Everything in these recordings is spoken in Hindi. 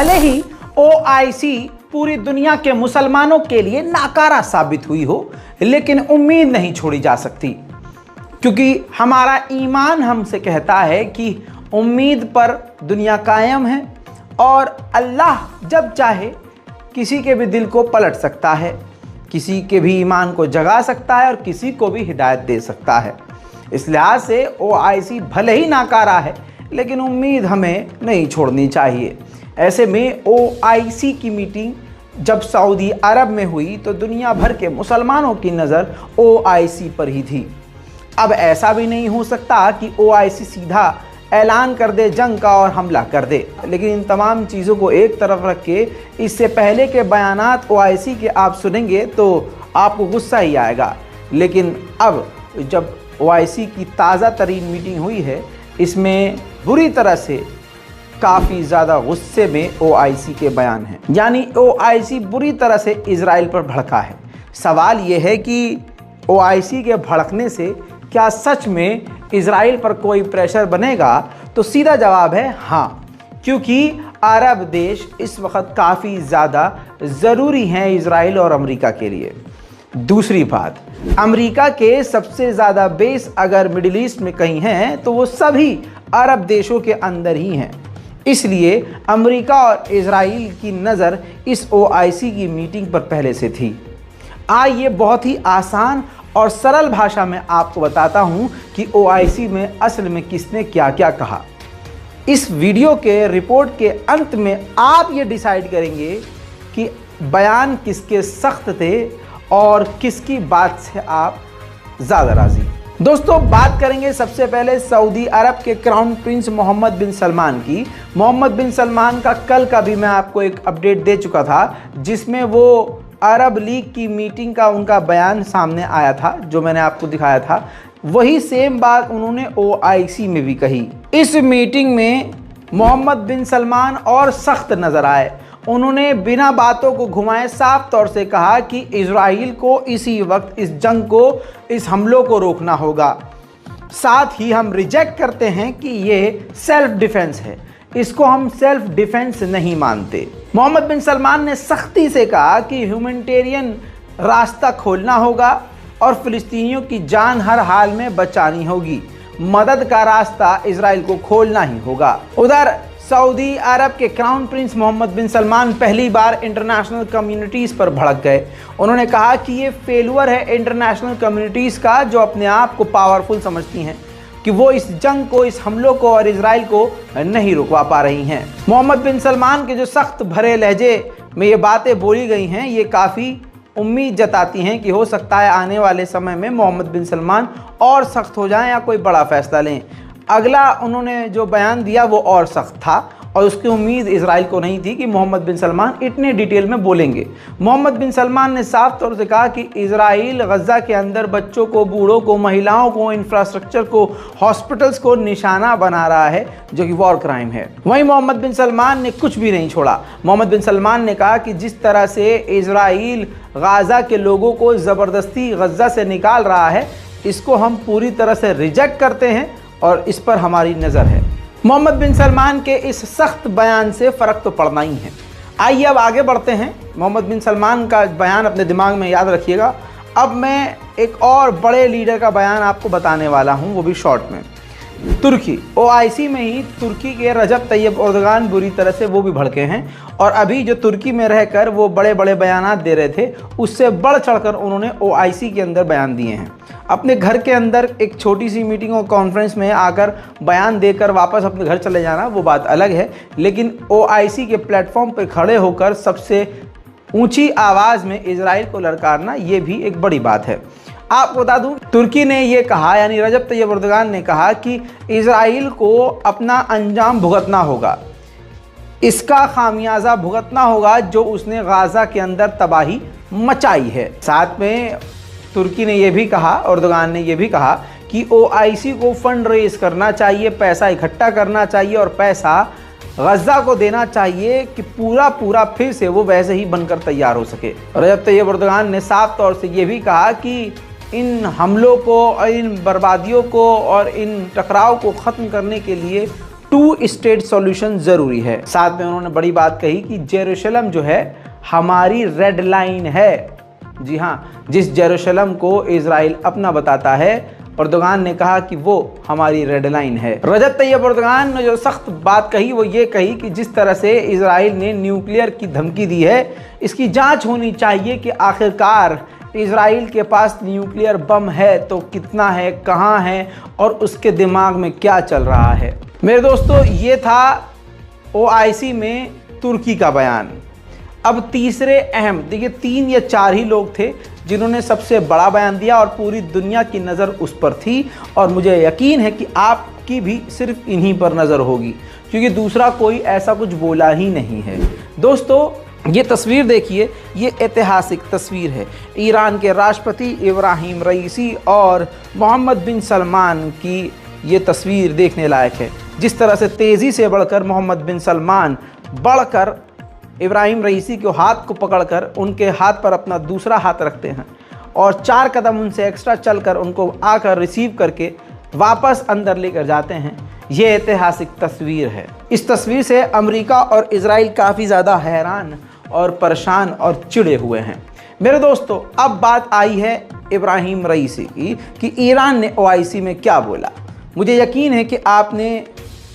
भले ही ओआईसी पूरी दुनिया के मुसलमानों के लिए नाकारा साबित हुई हो, लेकिन उम्मीद नहीं छोड़ी जा सकती, क्योंकि हमारा ईमान हमसे कहता है कि उम्मीद पर दुनिया कायम है और अल्लाह जब चाहे किसी के भी दिल को पलट सकता है, किसी के भी ईमान को जगा सकता है और किसी को भी हिदायत दे सकता है। इस लिहाज से ओआईसी भले ही नाकारा है, लेकिन उम्मीद हमें नहीं छोड़नी चाहिए। ऐसे में ओआईसी की मीटिंग जब सऊदी अरब में हुई तो दुनिया भर के मुसलमानों की नज़र ओआईसी पर ही थी। अब ऐसा भी नहीं हो सकता कि ओआईसी सीधा ऐलान कर दे जंग का और हमला कर दे, लेकिन इन तमाम चीज़ों को एक तरफ रख के इससे पहले के बयानात ओआईसी के आप सुनेंगे तो आपको गुस्सा ही आएगा। लेकिन अब जब ओआईसी की ताज़ा तरीन मीटिंग हुई है, इसमें बुरी तरह से काफ़ी ज़्यादा गुस्से में ओआईसी के बयान हैं, यानी ओआईसी बुरी तरह से इजराइल पर भड़का है। सवाल ये है कि ओआईसी के भड़कने से क्या सच में इजराइल पर कोई प्रेशर बनेगा? तो सीधा जवाब है हाँ, क्योंकि अरब देश इस वक्त काफ़ी ज़्यादा ज़रूरी हैं इजराइल और अमेरिका के लिए। दूसरी बात, अमेरिका के सबसे ज़्यादा बेस अगर मिडिल ईस्ट में कहीं हैं तो वो सभी अरब देशों के अंदर ही हैं। इसलिए अमेरिका और इजराइल की नज़र इस ओआईसी की मीटिंग पर पहले से थी। आइए बहुत ही आसान और सरल भाषा में आपको बताता हूं कि ओआईसी में असल में किसने क्या क्या कहा। इस वीडियो के रिपोर्ट के अंत में आप ये डिसाइड करेंगे कि बयान किसके सख्त थे और किसकी बात से आप ज़्यादा राज़ी। दोस्तों, बात करेंगे सबसे पहले सऊदी अरब के क्राउन प्रिंस मोहम्मद बिन सलमान की। मोहम्मद बिन सलमान का कल का भी मैं आपको एक अपडेट दे चुका था, जिसमें वो अरब लीग की मीटिंग का उनका बयान सामने आया था, जो मैंने आपको दिखाया था। वही सेम बात उन्होंने ओआईसी में भी कही। इस मीटिंग में मोहम्मद बिन सलमान और सख्त नज़र आए। उन्होंने बिना बातों को घुमाए साफ तौर से कहा कि इजराइल को इसी वक्त इस जंग को, इस हमलों को रोकना होगा। साथ ही हम रिजेक्ट करते हैं कि ये सेल्फ डिफेंस है, इसको हम सेल्फ डिफेंस नहीं मानते। मोहम्मद बिन सलमान ने सख्ती से कहा कि ह्यूमैनिटेरियन रास्ता खोलना होगा और फ़िलिस्तीनियों की जान हर हाल में बचानी होगी। मदद का रास्ता इजराइल को खोलना ही होगा। उधर सऊदी अरब के क्राउन प्रिंस मोहम्मद बिन सलमान पहली बार इंटरनेशनल कम्युनिटीज़ पर भड़क गए। उन्होंने कहा कि ये फेलुअर है इंटरनेशनल कम्युनिटीज़ का, जो अपने आप को पावरफुल समझती हैं, कि वो इस जंग को, इस हमलों को और इजराइल को नहीं रुकवा पा रही हैं। मोहम्मद बिन सलमान के जो सख्त भरे लहजे में ये बातें बोली गई हैं, ये काफ़ी उम्मीद जताती हैं कि हो सकता है आने वाले समय में मोहम्मद बिन सलमान और सख्त हो जाएं या कोई बड़ा फैसला लें। अगला उन्होंने जो बयान दिया वो और सख्त था और उसकी उम्मीद इजराइल को नहीं थी कि मोहम्मद बिन सलमान इतने डिटेल में बोलेंगे। मोहम्मद बिन सलमान ने साफ तौर से कहा कि इजराइल गज़ा के अंदर बच्चों को, बूढ़ों को, महिलाओं को, इंफ्रास्ट्रक्चर को, हॉस्पिटल्स को निशाना बना रहा है, जो कि वॉर क्राइम है। वहीं मोहम्मद बिन सलमान ने कुछ भी नहीं छोड़ा। मोहम्मद बिन सलमान ने कहा कि जिस तरह से इजराइल गज़ा के लोगों को ज़बरदस्ती गज़ा से निकाल रहा है, इसको हम पूरी तरह से रिजेक्ट करते हैं और इस पर हमारी नज़र है। मोहम्मद बिन सलमान के इस सख्त बयान से फ़र्क तो पड़ना ही है। आइए अब आगे बढ़ते हैं। मोहम्मद बिन सलमान का बयान अपने दिमाग में याद रखिएगा। अब मैं एक और बड़े लीडर का बयान आपको बताने वाला हूं, वो भी शॉर्ट में। तुर्की, ओआईसी में ही तुर्की के रजब तैयब एर्दोगान बुरी तरह से वो भी भड़के हैं और अभी जो तुर्की में रहकर वो बड़े बड़े बयानात दे रहे थे, उससे बढ़ चढ़कर उन्होंने ओआईसी के अंदर बयान दिए हैं। अपने घर के अंदर एक छोटी सी मीटिंग और कॉन्फ्रेंस में आकर बयान देकर वापस अपने घर चले जाना वो बात अलग है, लेकिन ओआईसी के प्लेटफॉर्म पर खड़े होकर सबसे ऊंची आवाज़ में इजराइल को ललकारना ये भी एक बड़ी बात है। आपको बता दूं, तुर्की ने ये कहा, यानी रजब तैयब एर्दोगान ने कहा कि इजराइल को अपना अंजाम भुगतना होगा, इसका खामियाजा भुगतना होगा जो उसने गाज़ा के अंदर तबाही मचाई है। साथ में तुर्की ने यह भी कहा, एर्दोगान ने यह भी कहा कि ओआईसी को फंड रेज करना चाहिए, पैसा इकट्ठा करना चाहिए और पैसा गज़ा को देना चाहिए कि पूरा फिर से वो वैसे ही बनकर तैयार हो सके। रजब तैयब एर्दोगान ने साफ तौर से ये भी कहा कि इन हमलों को और इन बर्बादियों को और इन टकराव को ख़त्म करने के लिए 2 स्टेट सॉल्यूशन ज़रूरी है। साथ में उन्होंने बड़ी बात कही कि जेरूशलम जो है हमारी रेड लाइन है। जी हाँ, जिस जेरूशलम को इजराइल अपना बताता है, अर्दोगान ने कहा कि वो हमारी रेड लाइन है। रजब तैयब अर्दोगान ने जो सख्त बात कही वो ये कही कि जिस तरह से इजराइल ने न्यूक्लियर की धमकी दी है, इसकी जांच होनी चाहिए कि आखिरकार इजराइल के पास न्यूक्लियर बम है तो कितना है, कहाँ है और उसके दिमाग में क्या चल रहा है। मेरे दोस्तों, ये था OIC में तुर्की का बयान। अब तीसरे अहम, देखिए 3 या 4 ही लोग थे जिन्होंने सबसे बड़ा बयान दिया और पूरी दुनिया की नज़र उस पर थी, और मुझे यकीन है कि आपकी भी सिर्फ इन्हीं पर नज़र होगी, क्योंकि दूसरा कोई ऐसा कुछ बोला ही नहीं है। दोस्तों, ये तस्वीर देखिए, ये ऐतिहासिक तस्वीर है। ईरान के राष्ट्रपति इब्राहिम रईसी और मोहम्मद बिन सलमान की ये तस्वीर देखने लायक है। जिस तरह से तेज़ी से बढ़कर मोहम्मद बिन सलमान बढ़कर इब्राहिम रईसी के हाथ को पकड़कर उनके हाथ पर अपना दूसरा हाथ रखते हैं और 4 कदम उनसे एक्स्ट्रा चलकर उनको आकर रिसीव करके वापस अंदर लेकर जाते हैं। ये ऐतिहासिक तस्वीर है। इस तस्वीर से अमेरिका और इजराइल काफ़ी ज़्यादा हैरान और परेशान और चिढ़े हुए हैं। मेरे दोस्तों, अब बात आई है इब्राहिम रईसी की कि ईरान ने OIC में क्या बोला। मुझे यकीन है कि आपने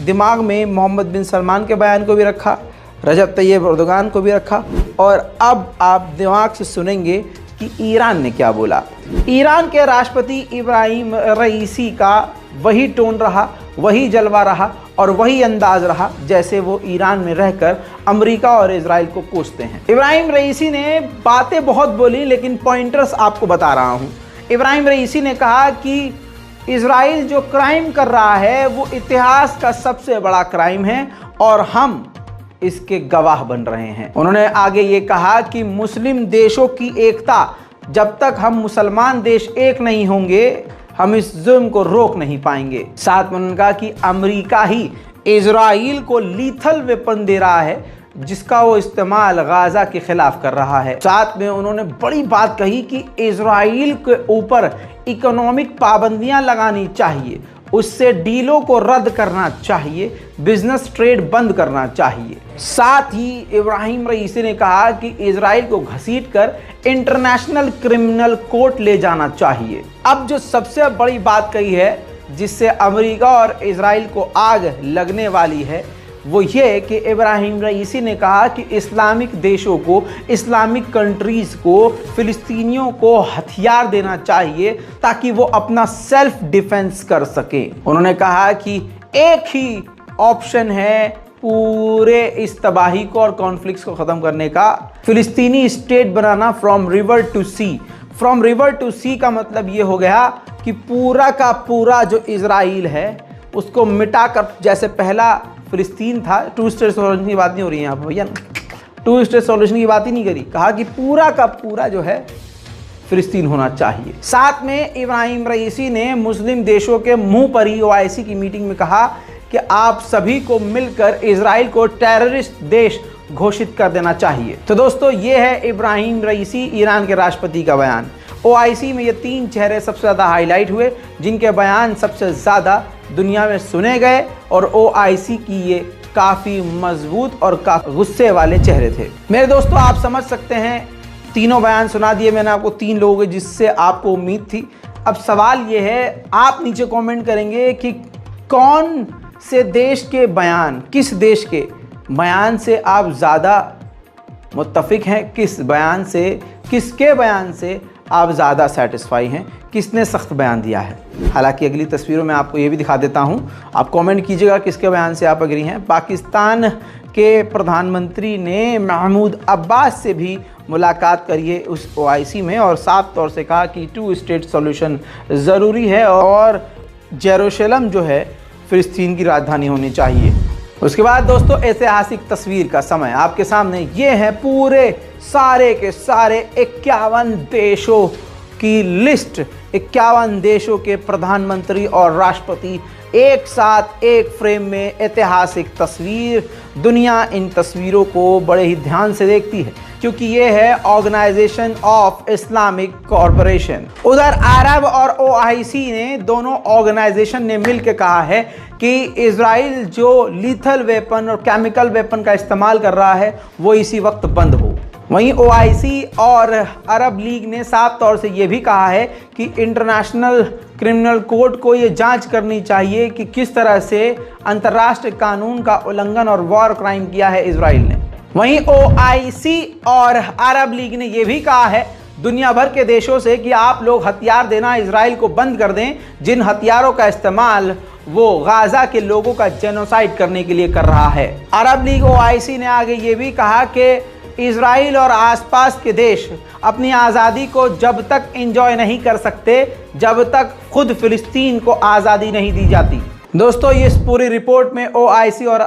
दिमाग में मोहम्मद बिन सलमान के बयान को भी रखा, रजब तैयब अर्दोगान को भी रखा, और अब आप दिमाग से सुनेंगे कि ईरान ने क्या बोला। ईरान के राष्ट्रपति इब्राहिम रईसी का वही टोन रहा, वही जलवा रहा और वही अंदाज रहा जैसे वो ईरान में रहकर अमेरिका और इजराइल को कोसते हैं। इब्राहिम रईसी ने बातें बहुत बोली, लेकिन पॉइंटर्स आपको बता रहा हूँ। इब्राहिम रईसी ने कहा कि इजराइल जो क्राइम कर रहा है वो इतिहास का सबसे बड़ा क्राइम है और हम इसके गवाह बन रहे हैं। उन्होंने आगे ये कहा कि मुस्लिम देशों की एकता, जब तक हम मुसलमान देश एक नहीं होंगे हम इस जुल्म को रोक नहीं पाएंगे। साथ में उन्होंने कहा कि अमेरिका ही इजराइल को लीथल वेपन दे रहा है जिसका वो इस्तेमाल गाजा के खिलाफ कर रहा है। साथ में उन्होंने बड़ी बात कही कि इजराइल के ऊपर इकोनॉमिक पाबंदियां लगानी चाहिए, उससे डीलों को रद्द करना चाहिए, बिजनेस ट्रेड बंद करना चाहिए। साथ ही इब्राहिम रईसी ने कहा कि इजराइल को घसीटकर इंटरनेशनल क्रिमिनल कोर्ट ले जाना चाहिए। अब जो सबसे बड़ी बात कही है जिससे अमेरिका और इजराइल को आग लगने वाली है वो ये कि इब्राहिम रईसी ने कहा कि इस्लामिक देशों को, इस्लामिक कंट्रीज़ को, फ़िलिस्तीनियों को हथियार देना चाहिए ताकि वो अपना सेल्फ डिफेंस कर सकें। उन्होंने कहा कि एक ही ऑप्शन है पूरे इस तबाही को और कॉन्फ्लिक्ट्स को ख़त्म करने का, फ़िलिस्तीनी स्टेट बनाना from river to sea. From river to sea का मतलब ये हो गया कि पूरा का पूरा जो इजराइल है उसको मिटाकर, जैसे पहला फिलिस्तीन था, 2 स्टेट सॉल्यूशन की बात नहीं हो रही है यहाँ पर भैया, 2 स्टेट सॉल्यूशन की बात ही नहीं करी, कहा कि पूरा का पूरा जो है फिलिस्तीन होना चाहिए। साथ में इब्राहिम रईसी ने मुस्लिम देशों के मुंह पर ही OIC की मीटिंग में कहा कि आप सभी को मिलकर इजराइल को टेररिस्ट देश घोषित कर देना चाहिए। तो दोस्तों, ये है इब्राहिम रईसी ईरान के राष्ट्रपति का बयान। OIC में ये 3 चेहरे सबसे ज़्यादा हाईलाइट हुए जिनके बयान सबसे ज़्यादा दुनिया में सुने गए, और OIC की ये काफ़ी मजबूत और काफ़ी गुस्से वाले चेहरे थे। मेरे दोस्तों, आप समझ सकते हैं, तीनों बयान सुना दिए मैंने आपको, 3 लोगों के जिससे आपको उम्मीद थी। अब सवाल ये है, आप नीचे कमेंट करेंगे कि कौन से देश के बयान, किस देश के बयान से आप ज़्यादा मुत्तफिक हैं, किस बयान से, किसके बयान से आप ज़्यादा सेटिस्फाई हैं, किसने सख्त बयान दिया है। हालांकि अगली तस्वीरों में आपको ये भी दिखा देता हूँ, आप कमेंट कीजिएगा किसके बयान से आप एग्री हैं। पाकिस्तान के प्रधानमंत्री ने महमूद अब्बास से भी मुलाकात करिए उस OIC में और साफ तौर से कहा कि 2 स्टेट सॉल्यूशन ज़रूरी है और जेरूशलम जो है फ़िलिस्तीन की राजधानी होनी चाहिए। उसके बाद दोस्तों, ऐतिहासिक तस्वीर का समय आपके सामने, ये है पूरे सारे के सारे 51 देशों की लिस्ट। 51 देशों के प्रधानमंत्री और राष्ट्रपति एक साथ एक फ्रेम में ऐतिहासिक तस्वीर। दुनिया इन तस्वीरों को बड़े ही ध्यान से देखती है क्योंकि ये है ऑर्गेनाइजेशन ऑफ इस्लामिक कॉरपोरेशन। उधर अरब और ओआईसी ने दोनों ऑर्गेनाइजेशन ने मिलकर कहा है कि इजराइल जो लीथल वेपन और केमिकल वेपन का इस्तेमाल कर रहा है वो इसी वक्त बंद हो। वहीं ओआईसी और अरब लीग ने साफ तौर से ये भी कहा है कि इंटरनेशनल क्रिमिनल कोर्ट को ये जांच करनी चाहिए कि किस तरह से अंतर्राष्ट्रीय कानून का उल्लंघन और वॉर क्राइम किया है इजराइल ने। वहीं ओआईसी और अरब लीग ने यह भी कहा है दुनिया भर के देशों से कि आप लोग हथियार देना इजराइल को बंद कर दें, जिन हथियारों का इस्तेमाल वो गाजा के लोगों का जेनोसाइड करने के लिए कर रहा है। अरब लीग ओआईसी ने आगे ये भी कहा कि इजराइल और आसपास के देश अपनी आज़ादी को जब तक एंजॉय नहीं कर सकते जब तक खुद फिलिस्तीन को आज़ादी नहीं दी जाती। दोस्तों, इस पूरी रिपोर्ट में ओआईसी और